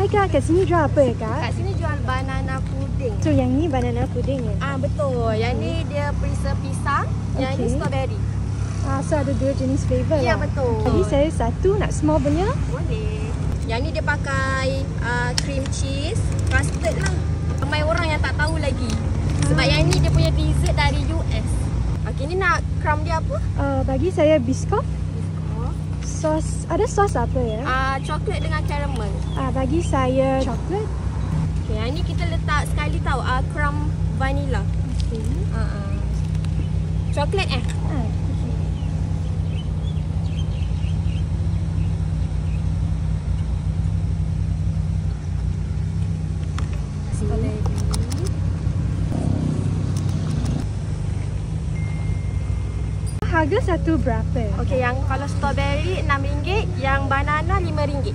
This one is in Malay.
Hai Kak, kat sini jual apa ya Kak? Kat sini jual banana pudding. So yang ni banana pudding ya? Betul. Yang ni dia preserve pisang, yang ni strawberry. So ada dua jenis flavor Ya, lah. betul. Jadi saya satu nak small punya. Boleh. Yang ni dia pakai cream cheese, custard lah. Ramai orang yang tak tahu lagi. Sebab yang ni dia punya dessert dari US. Okey, ni nak crumb dia apa? Bagi saya biscoff. Sos, ada sos apa ya? Coklat dengan caramel. Bagi saya coklat. Okey, yang ni kita letak sekali tahu crumb vanilla. Okey. Coklat strawberry. Harga satu berapa? Okey, yang kalau strawberry RM6, yang banana RM5.